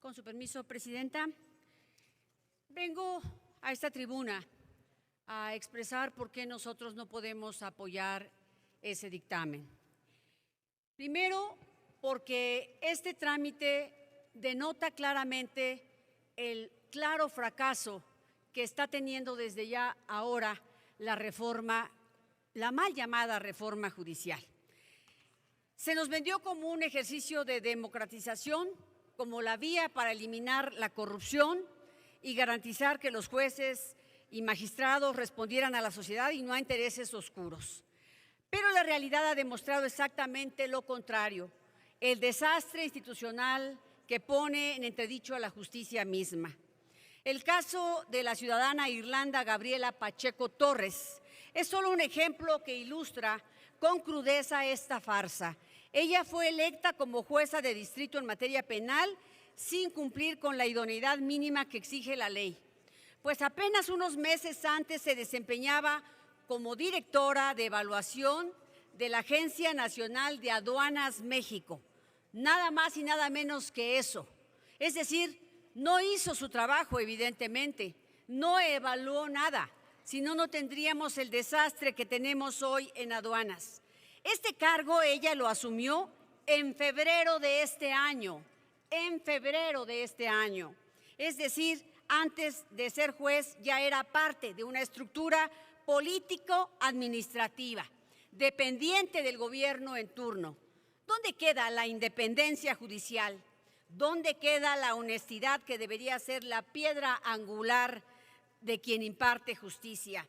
Con su permiso, Presidenta, vengo a esta tribuna a expresar por qué nosotros no podemos apoyar ese dictamen. Primero, porque este trámite denota claramente el claro fracaso que está teniendo desde ya ahora la reforma, la mal llamada reforma judicial. Se nos vendió como un ejercicio de democratización, como la vía para eliminar la corrupción y garantizar que los jueces y magistrados respondieran a la sociedad y no a intereses oscuros. Pero la realidad ha demostrado exactamente lo contrario, el desastre institucional que pone en entredicho a la justicia misma. El caso de la ciudadana Irlanda Gabriela Pacheco Torres es solo un ejemplo que ilustra con crudeza esta farsa. Ella fue electa como jueza de distrito en materia penal sin cumplir con la idoneidad mínima que exige la ley, pues apenas unos meses antes se desempeñaba como directora de evaluación de la Agencia Nacional de Aduanas México. Nada más y nada menos que eso. Es decir, no hizo su trabajo, evidentemente, no evaluó nada, si no, no tendríamos el desastre que tenemos hoy en aduanas. Este cargo ella lo asumió en febrero de este año, Es decir, antes de ser juez ya era parte de una estructura político-administrativa, dependiente del gobierno en turno. ¿Dónde queda la independencia judicial? ¿Dónde queda la honestidad que debería ser la piedra angular de quien imparte justicia?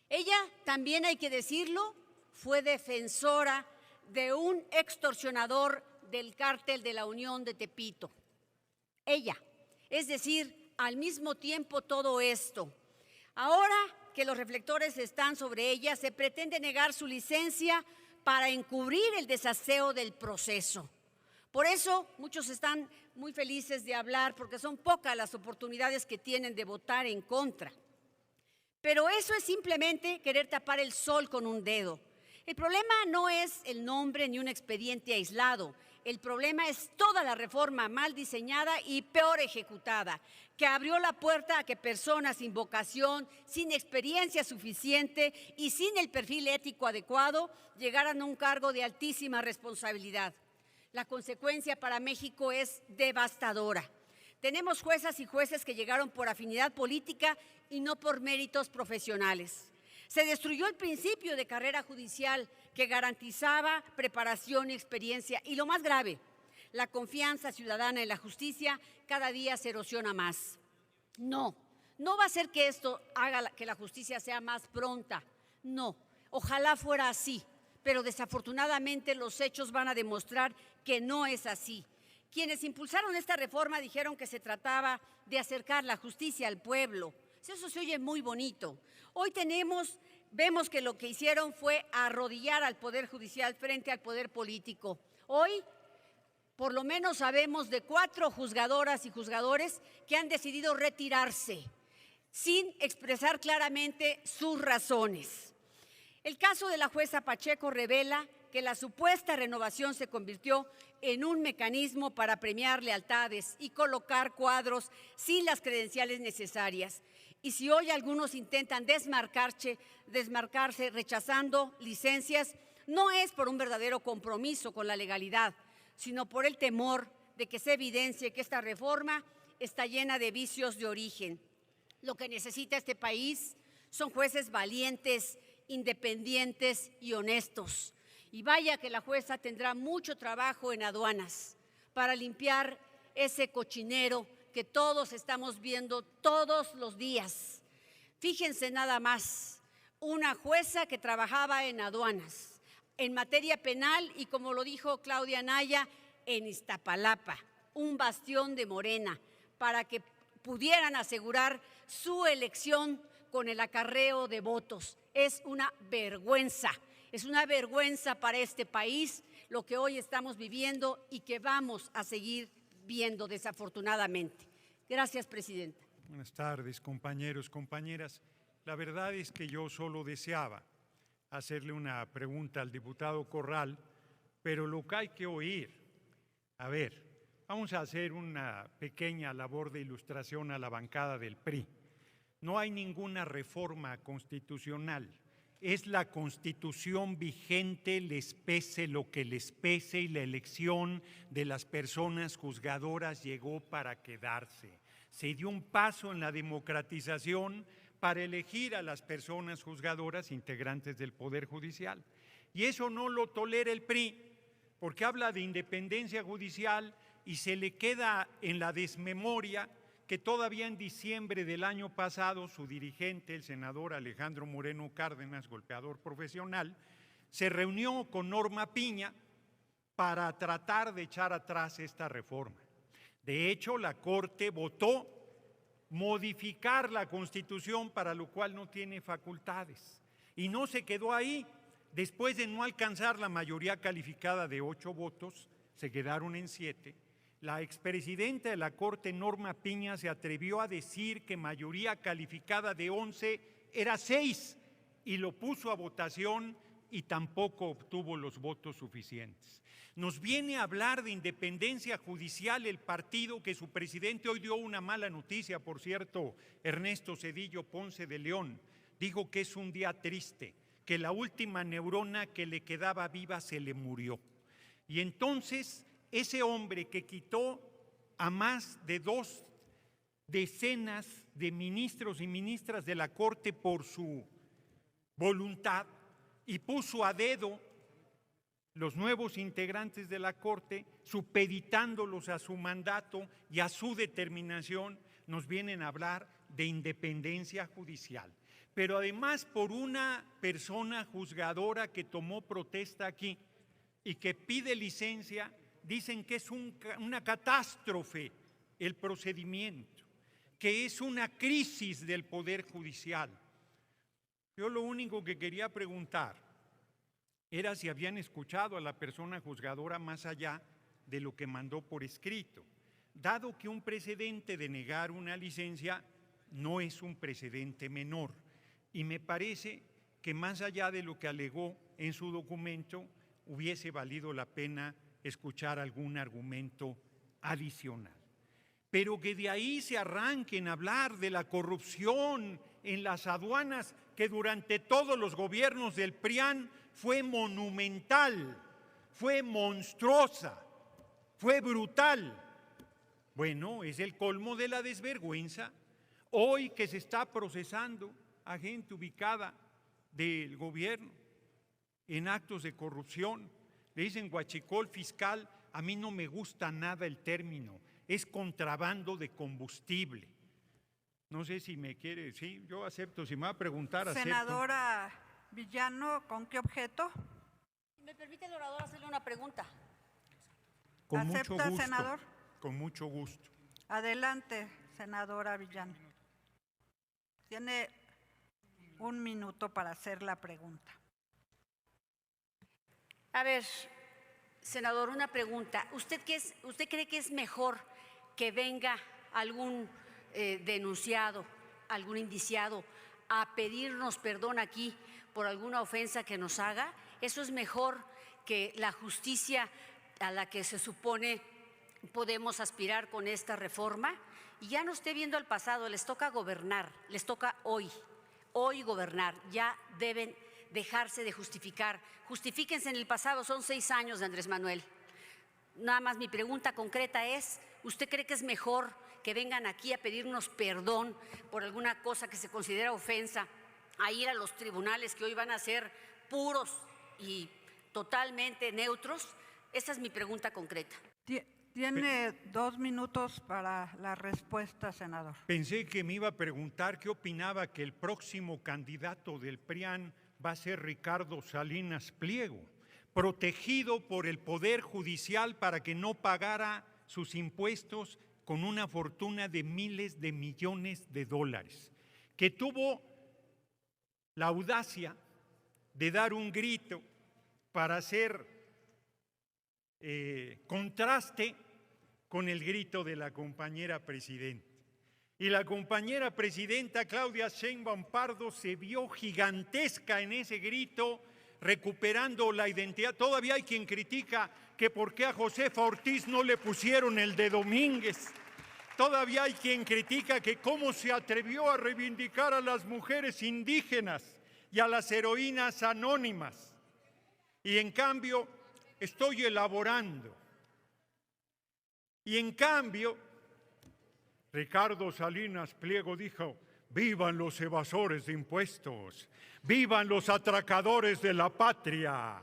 Ella, también hay que decirlo, fue defensora de un extorsionador del cártel de la Unión de Tepito. Ella, es decir, al mismo tiempo todo esto. Ahora que los reflectores están sobre ella, se pretende negar su licencia para encubrir el desaseo del proceso. Por eso muchos están muy felices de hablar, porque son pocas las oportunidades que tienen de votar en contra. Pero eso es simplemente querer tapar el sol con un dedo. El problema no es el nombre ni un expediente aislado. El problema es toda la reforma mal diseñada y peor ejecutada, que abrió la puerta a que personas sin vocación, sin experiencia suficiente y sin el perfil ético adecuado llegaran a un cargo de altísima responsabilidad. La consecuencia para México es devastadora. Tenemos juezas y jueces que llegaron por afinidad política y no por méritos profesionales. Se destruyó el principio de carrera judicial que garantizaba preparación y experiencia. Y lo más grave, la confianza ciudadana en la justicia cada día se erosiona más. No va a ser que esto haga que la justicia sea más pronta. No, ojalá fuera así, pero desafortunadamente los hechos van a demostrar que no es así. Quienes impulsaron esta reforma dijeron que se trataba de acercar la justicia al pueblo. Eso se oye muy bonito. Hoy vemos que lo que hicieron fue arrodillar al Poder Judicial frente al Poder Político. Hoy, por lo menos sabemos de 4 juzgadoras y juzgadores que han decidido retirarse sin expresar claramente sus razones. El caso de la jueza Pacheco revela que la supuesta renovación se convirtió en un mecanismo para premiar lealtades y colocar cuadros sin las credenciales necesarias. Y si hoy algunos intentan desmarcarse rechazando licencias, no es por un verdadero compromiso con la legalidad, sino por el temor de que se evidencie que esta reforma está llena de vicios de origen. Lo que necesita este país son jueces valientes, independientes y honestos. Y vaya que la jueza tendrá mucho trabajo en aduanas para limpiar ese cochinero que todos estamos viendo todos los días. Fíjense nada más, una jueza que trabajaba en aduanas, en materia penal y, como lo dijo Claudia Anaya, en Iztapalapa, un bastión de Morena, para que pudieran asegurar su elección con el acarreo de votos. Es una vergüenza para este país lo que hoy estamos viviendo y que vamos a seguir viendo, desafortunadamente. Gracias, Presidenta. Buenas tardes, compañeros, compañeras. La verdad es que yo solo deseaba hacerle una pregunta al diputado Corral, pero lo que hay que oír, a ver, Vamos a hacer una pequeña labor de ilustración a la bancada del PRI. No hay ninguna reforma constitucional. Es la Constitución vigente, les pese lo que les pese, y la elección de las personas juzgadoras llegó para quedarse. Se dio un paso en la democratización para elegir a las personas juzgadoras integrantes del Poder Judicial. Y eso no lo tolera el PRI, porque habla de independencia judicial y se le queda en la desmemoria que todavía en diciembre del año pasado su dirigente, el senador Alejandro Moreno Cárdenas, golpeador profesional, se reunió con Norma Piña para tratar de echar atrás esta reforma. De hecho, la Corte votó modificar la Constitución, para lo cual no tiene facultades. Y no se quedó ahí. Después de no alcanzar la mayoría calificada de 8 votos, se quedaron en 7. La expresidenta de la Corte, Norma Piña, se atrevió a decir que mayoría calificada de 11 era 6 y lo puso a votación y tampoco obtuvo los votos suficientes. Nos viene a hablar de independencia judicial el partido que su presidente hoy dio una mala noticia, por cierto, Ernesto Zedillo Ponce de León, dijo que es un día triste, que la última neurona que le quedaba viva se le murió. Y entonces ese hombre que quitó a más de 2 decenas de ministros y ministras de la Corte por su voluntad y puso a dedo los nuevos integrantes de la Corte, supeditándolos a su mandato y a su determinación, nos vienen a hablar de independencia judicial. Pero además por una persona juzgadora que tomó protesta aquí y que pide licencia, dicen que es una catástrofe el procedimiento, que es una crisis del Poder Judicial. Yo lo único que quería preguntar era si habían escuchado a la persona juzgadora más allá de lo que mandó por escrito, dado que un precedente de negar una licencia no es un precedente menor. Y me parece que más allá de lo que alegó en su documento, hubiese valido la pena escuchar algún argumento adicional. Pero que de ahí se arranquen a hablar de la corrupción en las aduanas, que durante todos los gobiernos del PRIAN fue monumental, fue monstruosa, fue brutal. Bueno, es el colmo de la desvergüenza. Hoy que se está procesando a gente ubicada del gobierno en actos de corrupción, le dicen huachicol fiscal. A mí no me gusta nada el término, es contrabando de combustible. No sé si me quiere, sí, yo acepto, si me va a preguntar, acepto. Senadora Villano, ¿con qué objeto? ¿Me permite el orador hacerle una pregunta? Con mucho ¿Acepta, gusto, senador? con mucho gusto. Adelante, senadora Villano. Tiene 1 minuto para hacer la pregunta. A ver, senador, una pregunta. ¿Usted cree que es mejor que venga algún denunciado, algún indiciado a pedirnos perdón aquí por alguna ofensa que nos haga? ¿Eso es mejor que la justicia a la que se supone podemos aspirar con esta reforma? Y ya no esté viendo al pasado, les toca gobernar, les toca hoy gobernar. Ya deben dejarse de justificar. Justifíquense en el pasado, son 6 años de Andrés Manuel. Nada más mi pregunta concreta es, ¿usted cree que es mejor que vengan aquí a pedirnos perdón por alguna cosa que se considera ofensa, a ir a los tribunales que hoy van a ser puros y totalmente neutros? Esa es mi pregunta concreta. Tiene 2 minutos para la respuesta, senador. Pensé que me iba a preguntar qué opinaba que el próximo candidato del PRIAN va a ser Ricardo Salinas Pliego, protegido por el Poder Judicial para que no pagara sus impuestos con una fortuna de miles de millones de dólares, que tuvo la audacia de dar un grito para hacer contraste con el grito de la compañera presidenta. Y la compañera presidenta Claudia Sheinbaum Pardo se vio gigantesca en ese grito, recuperando la identidad. Todavía hay quien critica que por qué a Josefa Ortiz no le pusieron el de Domínguez. Todavía hay quien critica que cómo se atrevió a reivindicar a las mujeres indígenas y a las heroínas anónimas. Y en cambio, estoy elaborando. Y en cambio, Ricardo Salinas Pliego dijo: vivan los evasores de impuestos, vivan los atracadores de la patria,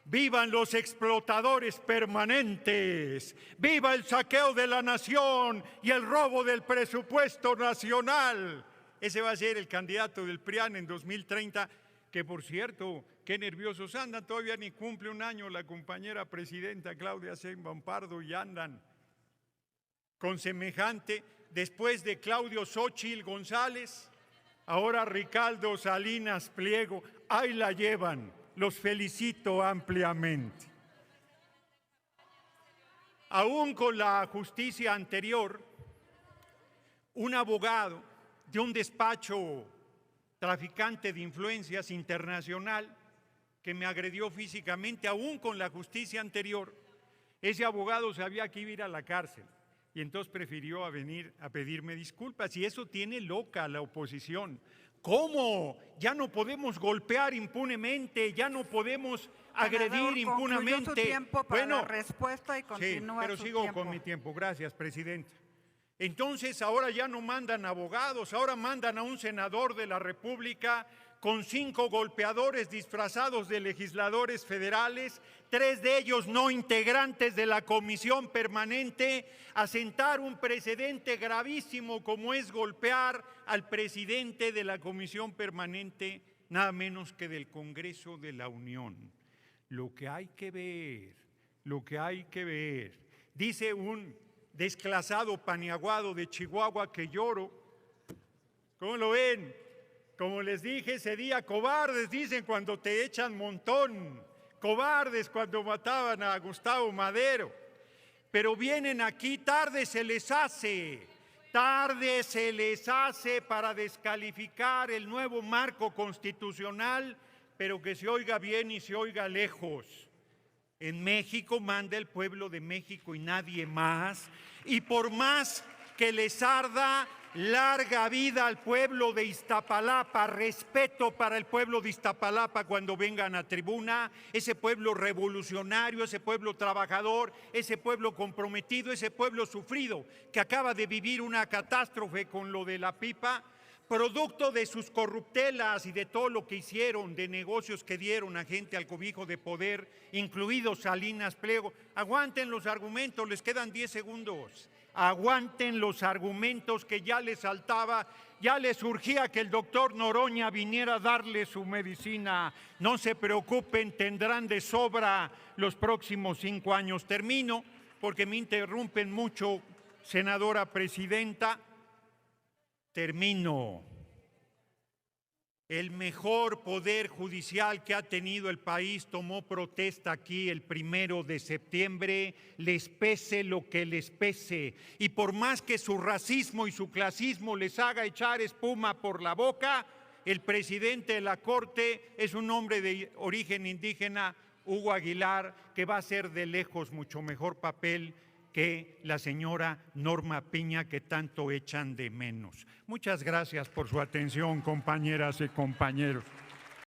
vivan los explotadores permanentes, viva el saqueo de la nación y el robo del presupuesto nacional. Ese va a ser el candidato del PRIAN en 2030, que por cierto, qué nerviosos andan, todavía ni cumple un año la compañera presidenta Claudia Sheinbaum Pardo y andan con semejante, después de Claudio Xóchitl González, ahora Ricardo Salinas Pliego, ahí la llevan, los felicito ampliamente. Aún con la justicia anterior, un abogado de un despacho traficante de influencias internacional que me agredió físicamente, aún con la justicia anterior, ese abogado sabía que iba a ir a la cárcel. Y entonces prefirió venir a pedirme disculpas. Y eso tiene loca a la oposición. ¿Cómo? Ya no podemos golpear impunemente, ya no podemos agredir impunemente. Su tiempo para la respuesta y continúa. Sí, pero sigo con mi tiempo. Gracias, presidente. Entonces ahora ya no mandan abogados, ahora mandan a un senador de la República con 5 golpeadores disfrazados de legisladores federales, 3 de ellos no integrantes de la comisión permanente, a sentar un precedente gravísimo como es golpear al presidente de la comisión permanente, nada menos que del Congreso de la Unión. Lo que hay que ver, dice un desclasado paniaguado de Chihuahua que lloro. ¿Cómo lo ven? Como les dije ese día, cobardes dicen cuando te echan montón, cobardes cuando mataban a Gustavo Madero, pero vienen aquí, tarde se les hace para descalificar el nuevo marco constitucional, pero que se oiga bien y se oiga lejos. En México manda el pueblo de México y nadie más, y por más que les arda, larga vida al pueblo de Iztapalapa, respeto para el pueblo de Iztapalapa cuando vengan a tribuna, ese pueblo revolucionario, ese pueblo trabajador, ese pueblo comprometido, ese pueblo sufrido que acaba de vivir una catástrofe con lo de la pipa, producto de sus corruptelas y de todo lo que hicieron, de negocios que dieron a gente al cobijo de poder, incluido Salinas Pliego. Aguanten los argumentos, les quedan 10 segundos. Aguanten los argumentos que ya les saltaba, ya les surgía que el doctor Noroña viniera a darle su medicina. No se preocupen, tendrán de sobra los próximos 5 años. Termino, porque me interrumpen mucho, senadora presidenta. Termino. El mejor poder judicial que ha tenido el país tomó protesta aquí el 1 de septiembre, les pese lo que les pese. Y por más que su racismo y su clasismo les haga echar espuma por la boca, el presidente de la Corte es un hombre de origen indígena, Hugo Aguilar, que va a hacer de lejos mucho mejor papel que la señora Norma Piña, que tanto echan de menos. Muchas gracias por su atención, compañeras y compañeros.